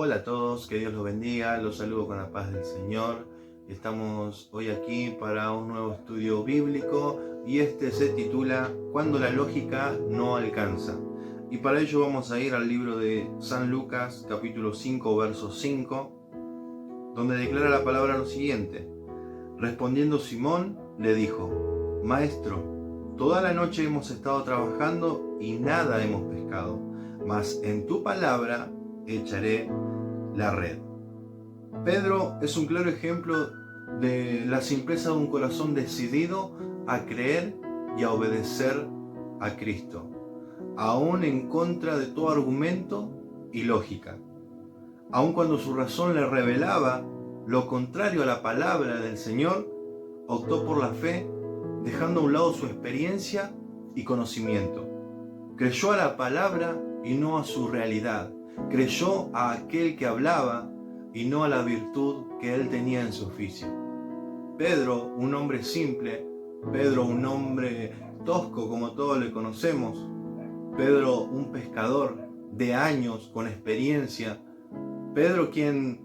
Hola a todos, que Dios los bendiga, los saludo con la paz del Señor. Estamos hoy aquí para un nuevo estudio bíblico y este se titula Cuando la lógica no alcanza. Y para ello vamos a ir al libro de San Lucas, capítulo 5, verso 5, donde declara la palabra lo siguiente. Respondiendo Simón, le dijo: Maestro, toda la noche hemos estado trabajando y nada hemos pescado, mas en tu palabra echaré la red. Pedro es un claro ejemplo de la simpleza de un corazón decidido a creer y a obedecer a Cristo, aún en contra de todo argumento y lógica. Aun cuando su razón le revelaba lo contrario a la palabra del Señor, optó por la fe, dejando a un lado su experiencia y conocimiento. Creyó a la palabra y no a su realidad. Creyó a aquel que hablaba y no a la virtud que él tenía en su oficio. Pedro, un hombre simple, Pedro, un hombre tosco como todos le conocemos, Pedro, un pescador de años con experiencia, Pedro quien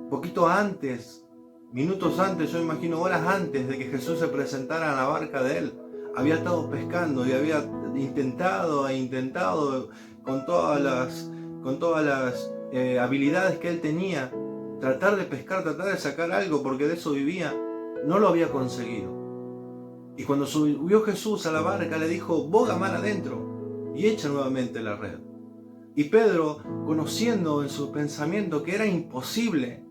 poquito antes, minutos antes, yo imagino horas antes de que Jesús se presentara en la barca de él, había estado pescando y había intentado con todas las habilidades que él tenía, tratar de pescar, tratar de sacar algo, porque de eso vivía. No lo había conseguido. Y cuando subió Jesús a la barca, le dijo: boga mar adentro y echa nuevamente la red. Y Pedro, conociendo en su pensamiento que era imposible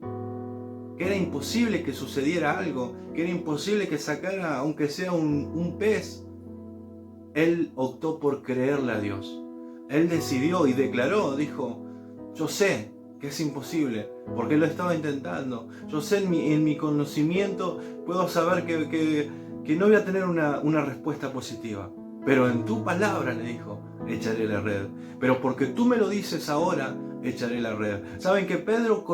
que sucediera algo, que era imposible que sacara aunque sea un pez, él optó por creerle a Dios. Él decidió y declaró, dijo: yo sé que es imposible, porque lo estaba intentando. Yo sé en mi conocimiento, puedo saber que no voy a tener una respuesta positiva. Pero en tu palabra, le dijo, echaré la red. Pero porque tú me lo dices ahora, echaré la red. Saben que Pedro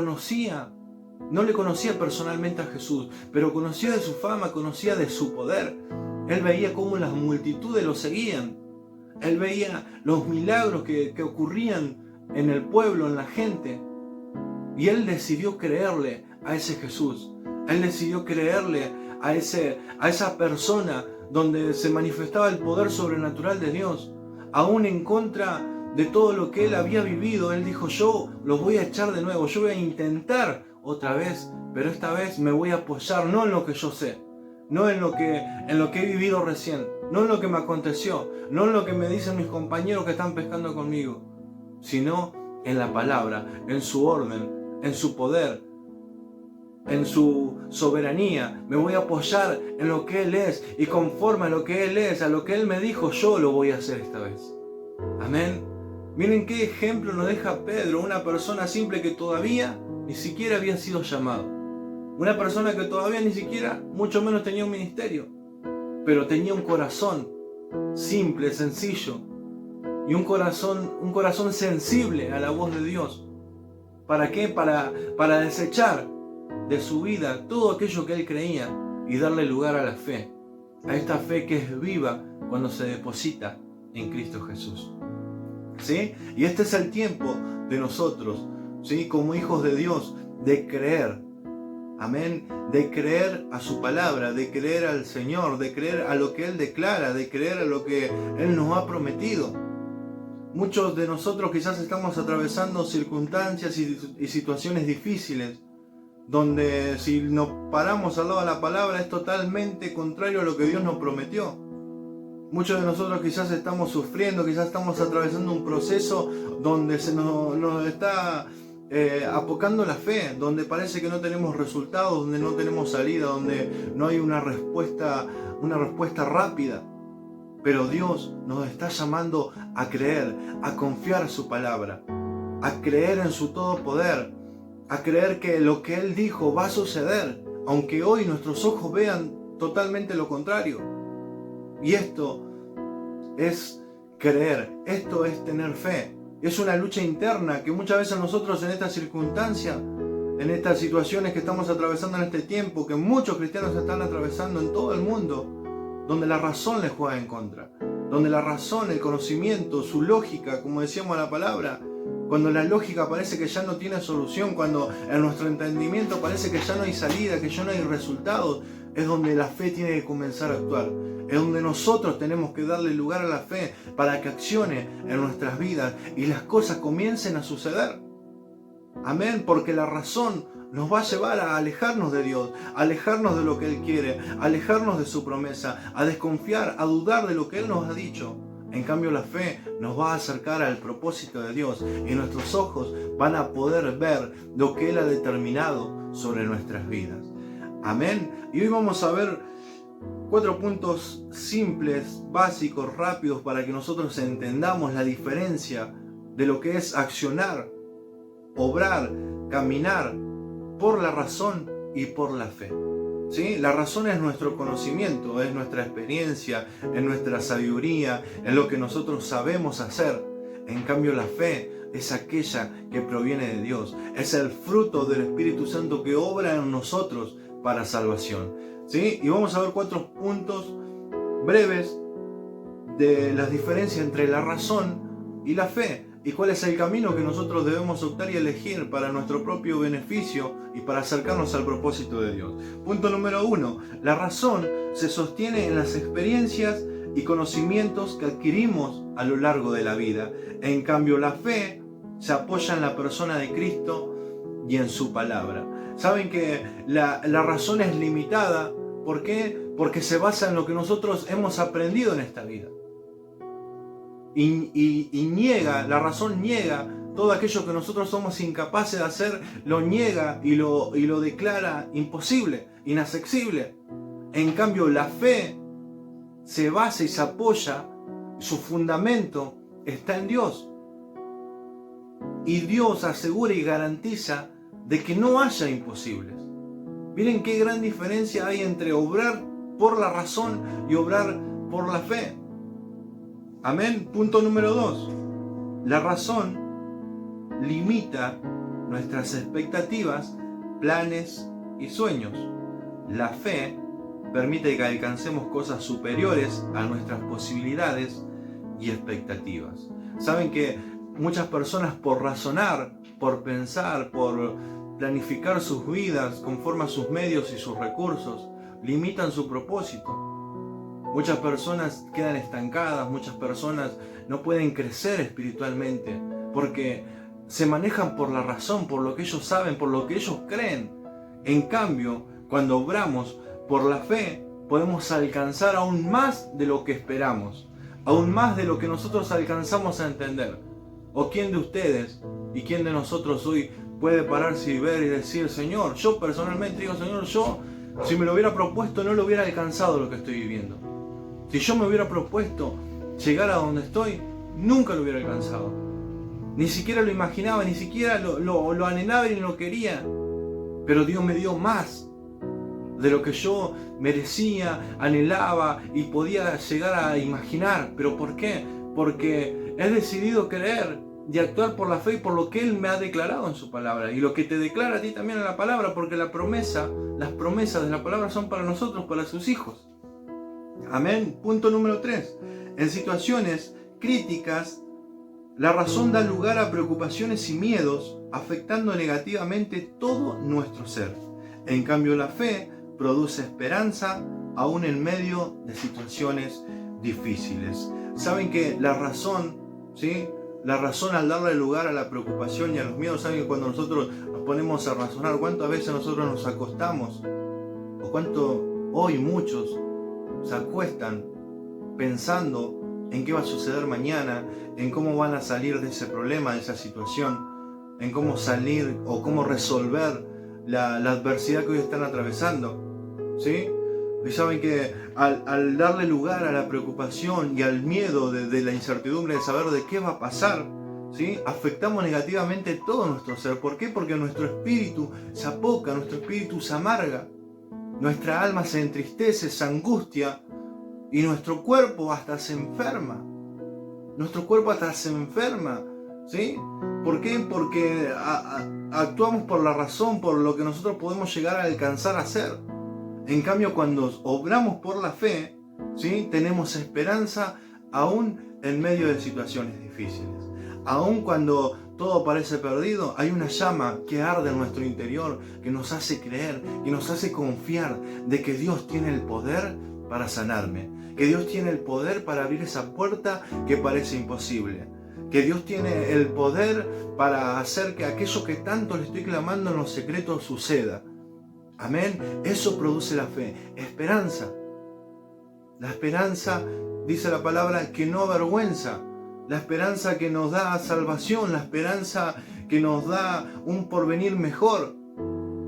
no le conocía personalmente a Jesús, pero conocía de su fama, conocía de su poder. Él veía cómo las multitudes lo seguían. Él veía los milagros que ocurrían en el pueblo, en la gente. Y él decidió creerle a ese Jesús. Él decidió creerle a esa persona donde se manifestaba el poder sobrenatural de Dios. Aún en contra de todo lo que él había vivido, él dijo: yo los voy a echar de nuevo, yo voy a intentar otra vez, pero esta vez me voy a apoyar no en lo que yo sé, no en lo que he vivido recién, no en lo que me aconteció, no en lo que me dicen mis compañeros que están pescando conmigo, sino en la palabra, en su orden, en su poder, en su soberanía. Me voy a apoyar en lo que Él es, y conforme a lo que Él es, a lo que Él me dijo, yo lo voy a hacer esta vez. Amén. Miren qué ejemplo nos deja Pedro, una persona simple que todavía ni siquiera había sido llamado. Una persona que todavía ni siquiera, mucho menos tenía un ministerio, pero tenía un corazón simple, sencillo, y un corazón sensible a la voz de Dios. ¿Para qué? Para desechar de su vida todo aquello que él creía y darle lugar a la fe, a esta fe que es viva cuando se deposita en Cristo Jesús. ¿Sí? Y este es el tiempo de nosotros, ¿sí? Como hijos de Dios, de creer. Amén. De creer a su palabra, de creer al Señor, de creer a lo que Él declara, de creer a lo que Él nos ha prometido. Muchos de nosotros quizás estamos atravesando circunstancias y situaciones difíciles, donde si nos paramos al lado de la palabra es totalmente contrario a lo que Dios nos prometió. Muchos de nosotros quizás estamos sufriendo, quizás estamos atravesando un proceso donde se nos está apocando la fe, donde parece que no tenemos resultados, donde no tenemos salida, donde no hay una respuesta rápida. Pero Dios nos está llamando a creer, a confiar en su palabra, a creer en su todo poder, a creer que lo que Él dijo va a suceder, aunque hoy nuestros ojos vean totalmente lo contrario. Y esto es creer, esto es tener fe. Es una lucha interna que muchas veces nosotros en estas circunstancias, en estas situaciones que estamos atravesando en este tiempo, que muchos cristianos están atravesando en todo el mundo, donde la razón les juega en contra, donde la razón, el conocimiento, su lógica, como decíamos en la palabra, cuando la lógica parece que ya no tiene solución, cuando en nuestro entendimiento parece que ya no hay salida, que ya no hay resultados, es donde la fe tiene que comenzar a actuar. Es donde nosotros tenemos que darle lugar a la fe para que accione en nuestras vidas y las cosas comiencen a suceder. Amén, porque la razón nos va a llevar a alejarnos de Dios, a alejarnos de lo que Él quiere, a alejarnos de su promesa, a desconfiar, a dudar de lo que Él nos ha dicho. En cambio, la fe nos va a acercar al propósito de Dios y nuestros ojos van a poder ver lo que Él ha determinado sobre nuestras vidas. Amén. Y hoy vamos a ver 4 puntos simples, básicos, rápidos, para que nosotros entendamos la diferencia de lo que es accionar, obrar, caminar por la razón y por la fe. ¿Sí? La razón es nuestro conocimiento, es nuestra experiencia, es nuestra sabiduría, es lo que nosotros sabemos hacer. En cambio, la fe es aquella que proviene de Dios, es el fruto del Espíritu Santo que obra en nosotros para salvación. ¿Sí? Y vamos a ver 4 puntos breves de las diferencias entre la razón y la fe, y cuál es el camino que nosotros debemos optar y elegir para nuestro propio beneficio y para acercarnos al propósito de Dios. Punto número 1. La razón se sostiene en las experiencias y conocimientos que adquirimos a lo largo de la vida. En cambio, la fe se apoya en la persona de Cristo y en su palabra. Saben que la razón es limitada. ¿Por qué? Porque se basa en lo que nosotros hemos aprendido en esta vida. Y niega, la razón niega todo aquello que nosotros somos incapaces de hacer, lo niega y lo declara imposible, inaccesible. En cambio, la fe se basa y se apoya, su fundamento está en Dios. Y Dios asegura y garantiza de que no haya imposibles. Miren qué gran diferencia hay entre obrar por la razón y obrar por la fe. Amén. Punto número 2. La razón limita nuestras expectativas, planes y sueños. La fe permite que alcancemos cosas superiores a nuestras posibilidades y expectativas. Saben que muchas personas, por razonar, por pensar, por planificar sus vidas conforme a sus medios y sus recursos, limitan su propósito. Muchas personas quedan estancadas, muchas personas no pueden crecer espiritualmente porque se manejan por la razón, por lo que ellos saben, por lo que ellos creen. En cambio, cuando obramos por la fe, podemos alcanzar aún más de lo que esperamos, aún más de lo que nosotros alcanzamos a entender. ¿O quién de ustedes y quién de nosotros hoy puede pararse y ver y decir: Señor, yo personalmente digo, Señor, yo si me lo hubiera propuesto no lo hubiera alcanzado lo que estoy viviendo? Si yo me hubiera propuesto llegar a donde estoy, nunca lo hubiera alcanzado. Ni siquiera lo imaginaba, ni siquiera lo anhelaba y lo quería. Pero Dios me dio más de lo que yo merecía, anhelaba y podía llegar a imaginar. ¿Pero por qué? Porque he decidido creer y actuar por la fe y por lo que Él me ha declarado en su palabra. Y lo que te declara a ti también en la palabra, porque las promesas de la palabra son para nosotros, para sus hijos. Amén. Punto número 3. En situaciones críticas, la razón da lugar a preocupaciones y miedos, afectando negativamente todo nuestro ser. En cambio, la fe produce esperanza, aún en medio de situaciones difíciles. Saben que la razón, ¿sí? La razón, al darle lugar a la preocupación y a los miedos, saben que cuando nosotros nos ponemos a razonar, ¿cuántas veces nosotros nos acostamos? O cuánto hoy muchos se acuestan pensando en qué va a suceder mañana, en cómo van a salir de ese problema, de esa situación, en cómo salir o cómo resolver la adversidad que hoy están atravesando, ¿sí? Y saben que al darle lugar a la preocupación y al miedo de la incertidumbre de saber de qué va a pasar, ¿sí? Afectamos negativamente todo nuestro ser. ¿Por qué? Porque nuestro espíritu se apoca, nuestro espíritu se amarga, nuestra alma se entristece, se angustia y nuestro cuerpo hasta se enferma. Nuestro cuerpo hasta se enferma, ¿sí? ¿Por qué? Porque actuamos por la razón, por lo que nosotros podemos llegar a alcanzar a hacer. En cambio, cuando obramos por la fe, ¿sí? Tenemos esperanza aún en medio de situaciones difíciles. Aun cuando todo parece perdido, hay una llama que arde en nuestro interior, que nos hace creer, que nos hace confiar de que Dios tiene el poder para sanarme, que Dios tiene el poder para abrir esa puerta que parece imposible, que Dios tiene el poder para hacer que aquello que tanto le estoy clamando en los secretos suceda. Amén. Eso produce la fe, esperanza. La esperanza, dice la palabra, que no avergüenza. La esperanza que nos da salvación, la esperanza que nos da un porvenir mejor.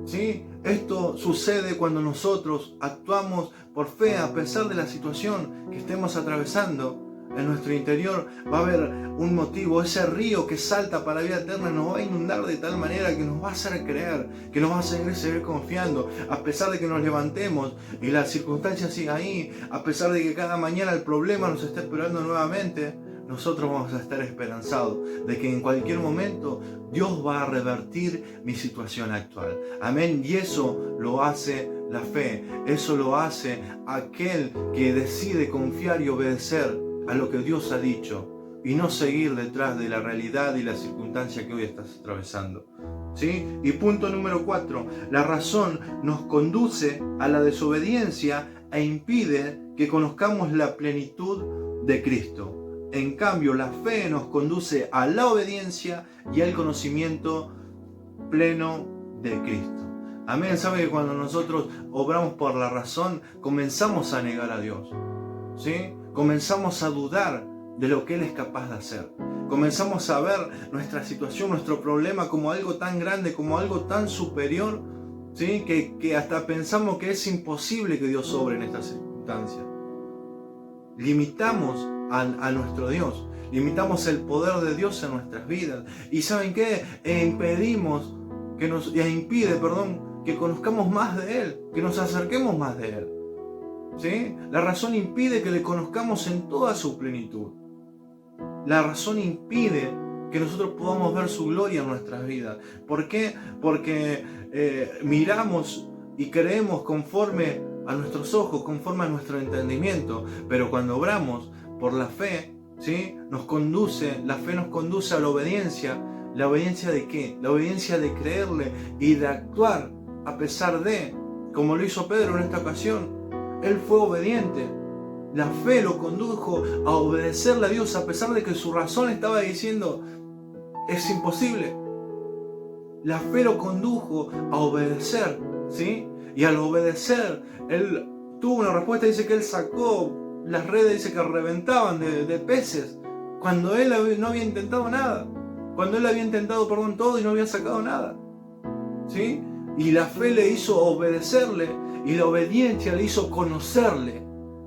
¿Sí? Esto sucede cuando nosotros actuamos por fe a pesar de la situación que estemos atravesando. En nuestro interior va a haber un motivo, ese río que salta para la vida eterna nos va a inundar de tal manera que nos va a hacer creer, que nos va a hacer seguir confiando, a pesar de que nos levantemos y la circunstancia siga ahí, a pesar de que cada mañana el problema nos esté esperando nuevamente. Nosotros vamos a estar esperanzados de que en cualquier momento Dios va a revertir mi situación actual. Amén. Y eso lo hace la fe. Eso lo hace aquel que decide confiar y obedecer a lo que Dios ha dicho y no seguir detrás de la realidad y la circunstancia que hoy estás atravesando. ¿Sí? Y punto número 4. La razón nos conduce a la desobediencia e impide que conozcamos la plenitud de Cristo. En cambio, la fe nos conduce a la obediencia y al conocimiento pleno de Cristo. Amén. ¿Sabe que cuando nosotros obramos por la razón, comenzamos a negar a Dios? ¿Sí? Comenzamos a dudar de lo que Él es capaz de hacer. Comenzamos a ver nuestra situación, nuestro problema como algo tan grande, como algo tan superior, ¿sí? Que hasta pensamos que es imposible que Dios obre en estas circunstancias. Limitamos a nuestro Dios, limitamos el poder de Dios en nuestras vidas. ¿Y saben qué? Impide que conozcamos más de Él, que nos acerquemos más de Él. ¿Sí? La razón impide que le conozcamos en toda su plenitud. La razón impide que nosotros podamos ver su gloria en nuestras vidas. ¿Por qué? Porque miramos y creemos conforme a nuestros ojos, conforme a nuestro entendimiento. Pero cuando obramos por la fe, ¿sí? La fe nos conduce a la obediencia. ¿La obediencia de qué? La obediencia de creerle y de actuar a pesar de, como lo hizo Pedro en esta ocasión. Él fue obediente. La fe lo condujo a obedecerle a Dios a pesar de que su razón estaba diciendo es imposible. La fe lo condujo a obedecer, ¿sí? Y al obedecer, él tuvo una respuesta. Dice que él sacó las redes, dice que reventaban de peces, cuando él no había intentado nada. Cuando él había intentado, todo y no había sacado nada. ¿Sí? Y la fe le hizo obedecerle, y la obediencia le hizo conocerle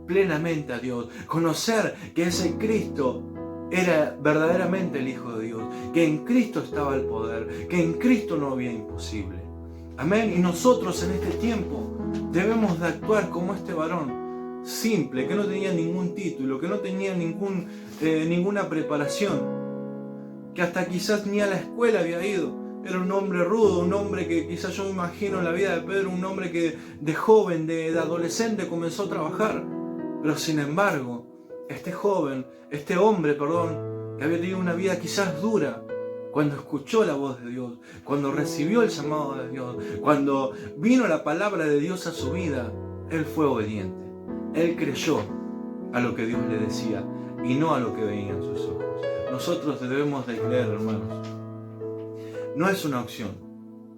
plenamente a Dios. Conocer que ese Cristo era verdaderamente el Hijo de Dios, que en Cristo estaba el poder, que en Cristo no había imposible. Amén. Y nosotros en este tiempo debemos de actuar como este varón simple, que no tenía ningún título, que no tenía ninguna preparación, que hasta quizás ni a la escuela había ido. Era un hombre rudo, un hombre que quizás yo me imagino en la vida de Pedro, un hombre que de joven, de adolescente comenzó a trabajar. Pero sin embargo, este hombre, que había tenido una vida quizás dura, cuando escuchó la voz de Dios, cuando recibió el llamado de Dios, cuando vino la palabra de Dios a su vida, él fue obediente. Él creyó a lo que Dios le decía y no a lo que veía en sus ojos. Nosotros debemos de creer, hermanos. No es una opción.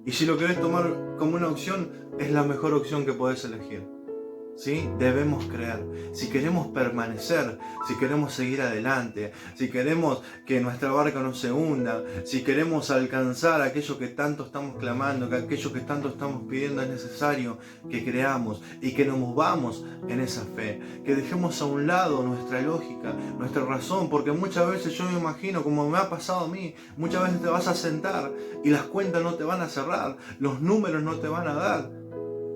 Y si lo querés tomar como una opción, es la mejor opción que podés elegir. ¿Sí? Debemos creer. Si queremos permanecer, si queremos seguir adelante, si queremos que nuestra barca no se hunda, si queremos alcanzar aquello que tanto estamos clamando, que aquello que tanto estamos pidiendo, es necesario que creamos y que nos movamos en esa fe, que dejemos a un lado nuestra lógica, nuestra razón, porque muchas veces yo me imagino, como me ha pasado a mí, muchas veces te vas a sentar y las cuentas no te van a cerrar, los números no te van a dar.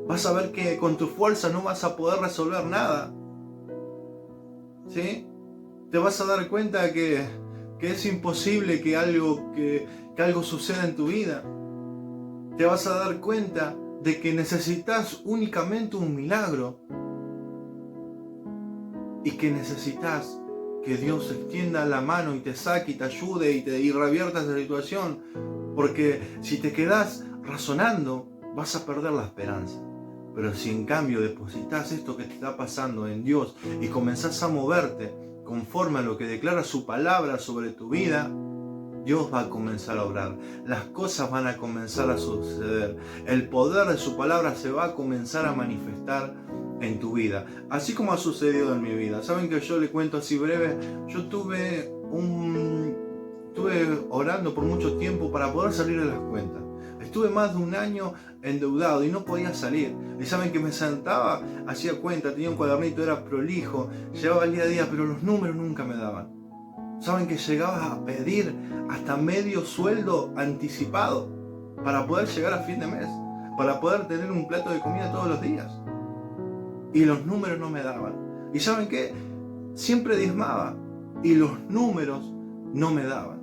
Vas a ver que con tu fuerza no vas a poder resolver nada. ¿Sí? Te vas a dar cuenta que es imposible que algo suceda en tu vida. Te vas a dar cuenta de que necesitas únicamente un milagro. Y que necesitas que Dios extienda la mano y te saque y te ayude y revierta esa situación. Porque si te quedas razonando, vas a perder la esperanza. Pero si en cambio depositas esto que te está pasando en Dios y comenzás a moverte conforme a lo que declara su palabra sobre tu vida, Dios va a comenzar a obrar. Las cosas van a comenzar a suceder. El poder de su palabra se va a comenzar a manifestar en tu vida. Así como ha sucedido en mi vida. Saben que yo le cuento así breve. Yo estuve orando por mucho tiempo para poder salir de las cuentas. Estuve más de un año endeudado y no podía salir. Y saben que me sentaba, hacía cuenta, tenía un cuadernito, era prolijo, llevaba el día a día, pero los números nunca me daban. Saben que llegaba a pedir hasta medio sueldo anticipado para poder llegar a fin de mes, para poder tener un plato de comida todos los días. Y los números no me daban. Y saben que siempre diezmaba y los números no me daban.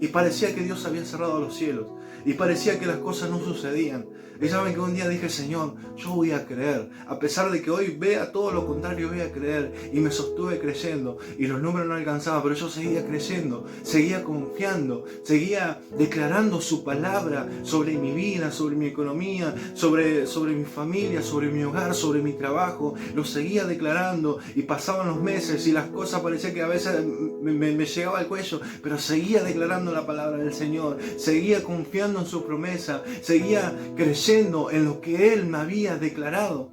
Y parecía que Dios había cerrado los cielos. Y parecía que las cosas no sucedían. Y saben que un día dije, Señor, yo voy a creer. A pesar de que hoy vea todo lo contrario, voy a creer. Y me sostuve creyendo. Y los números no alcanzaban, pero yo seguía creyendo. Seguía confiando. Seguía declarando su palabra sobre mi vida, sobre mi economía, sobre mi familia, sobre mi hogar, sobre mi trabajo. Lo seguía declarando. Y pasaban los meses y las cosas parecía que a veces me llegaba al cuello. Pero seguía declarando la palabra del Señor. Seguía confiando en su promesa, seguía creyendo en lo que Él me había declarado,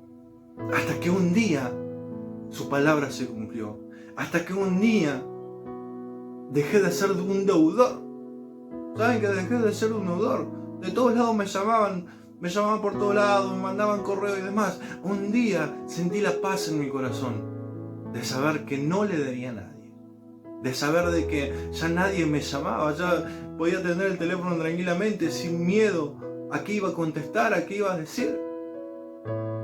hasta que un día su palabra se cumplió, hasta que un día dejé de ser un deudor. ¿Saben que dejé de ser un deudor? De todos lados me llamaban por todos lados, me mandaban correo y demás. Un día sentí la paz en mi corazón, de saber que no le debía a nadie, de saber de que ya nadie me llamaba, ya podía tener el teléfono tranquilamente, sin miedo a qué iba a contestar, a qué iba a decir.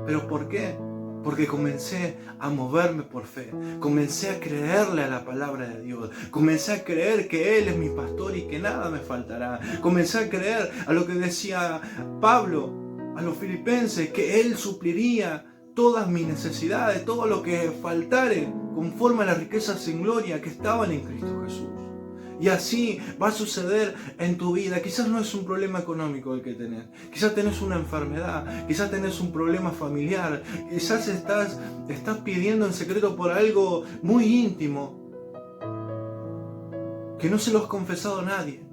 ¿Pero por qué? Porque comencé a moverme por fe, comencé a creerle a la palabra de Dios, comencé a creer que Él es mi pastor y que nada me faltará, comencé a creer a lo que decía Pablo a los filipenses, que Él supliría todas mis necesidades, todo lo que faltare, conforme a las riquezas en gloria que estaban en Cristo Jesús. Y así va a suceder en tu vida. Quizás no es un problema económico el que tenés. Quizás tenés una enfermedad. Quizás tenés un problema familiar. Quizás estás pidiendo en secreto por algo muy íntimo que no se lo has confesado a nadie.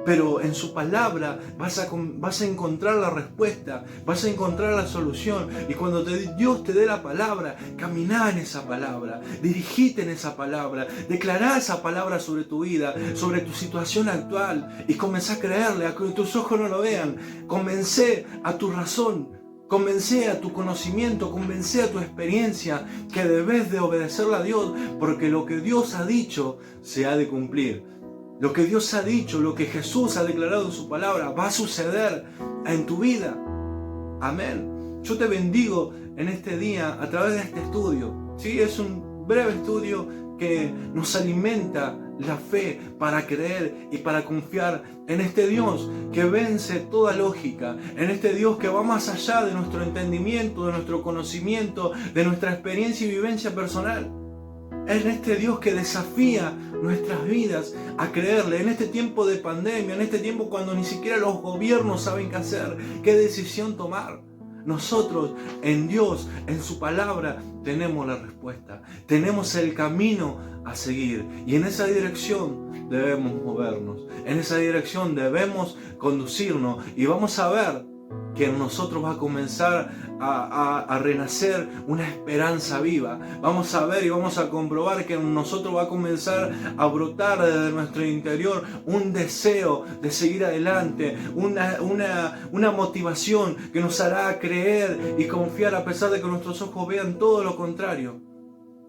Pero en su palabra vas a encontrar la respuesta, vas a encontrar la solución. Y cuando Dios te dé la palabra, caminá en esa palabra, dirigite en esa palabra, declará esa palabra sobre tu vida, sobre tu situación actual, y comenzá a creerle, a que tus ojos no lo vean. Convencé a tu razón, convencé a tu conocimiento, convencé a tu experiencia que debes de obedecerle a Dios, porque lo que Dios ha dicho se ha de cumplir. Lo que Dios ha dicho, lo que Jesús ha declarado en su palabra, va a suceder en tu vida. Amén. Yo te bendigo en este día a través de este estudio. ¿Sí? Es un breve estudio que nos alimenta la fe para creer y para confiar en este Dios que vence toda lógica, en este Dios que va más allá de nuestro entendimiento, de nuestro conocimiento, de nuestra experiencia y vivencia personal. En este Dios que desafía nuestras vidas a creerle, en este tiempo de pandemia, en este tiempo cuando ni siquiera los gobiernos saben qué hacer, qué decisión tomar. Nosotros en Dios, en su palabra, tenemos la respuesta, tenemos el camino a seguir y en esa dirección debemos movernos, en esa dirección debemos conducirnos y vamos a ver que en nosotros va a comenzar a renacer una esperanza viva. Vamos a ver y vamos a comprobar que en nosotros va a comenzar a brotar desde nuestro interior un deseo de seguir adelante, una motivación que nos hará creer y confiar a pesar de que nuestros ojos vean todo lo contrario,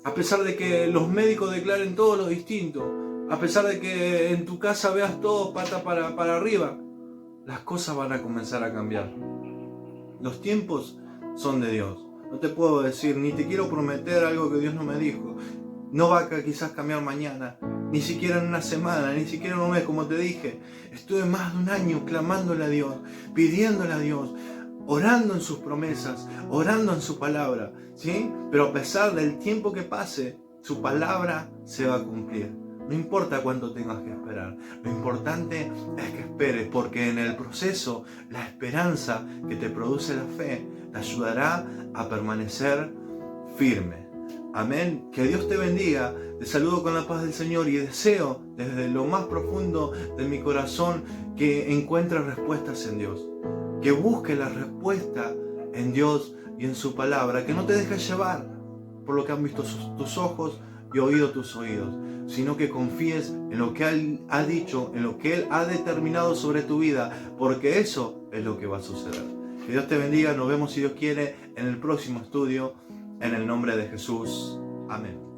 a pesar de que los médicos declaren todo lo distinto, a pesar de que en tu casa veas todo pata para arriba. Las cosas van a comenzar a cambiar. Los tiempos son de Dios. No te puedo decir, ni te quiero prometer algo que Dios no me dijo. No va a quizás cambiar mañana, ni siquiera en una semana, ni siquiera en un mes, como te dije. Estuve más de un año clamándole a Dios, pidiéndole a Dios, orando en sus promesas, orando en su palabra, ¿sí? Pero a pesar del tiempo que pase, Su palabra se va a cumplir. No importa cuánto tengas que esperar. Lo importante es que esperes, porque en el proceso, la esperanza que te produce la fe te ayudará a permanecer firme. Amén. Que Dios te bendiga. Te saludo con la paz del Señor y deseo desde lo más profundo de mi corazón que encuentres respuestas en Dios. Que busques la respuesta en Dios y en su palabra. Que no te dejes llevar por lo que han visto tus ojos y oído tus oídos, sino que confíes en lo que Él ha dicho, en lo que Él ha determinado sobre tu vida, porque eso es lo que va a suceder. Que Dios te bendiga. Nos vemos, si Dios quiere, en el próximo estudio. En el nombre de Jesús. Amén.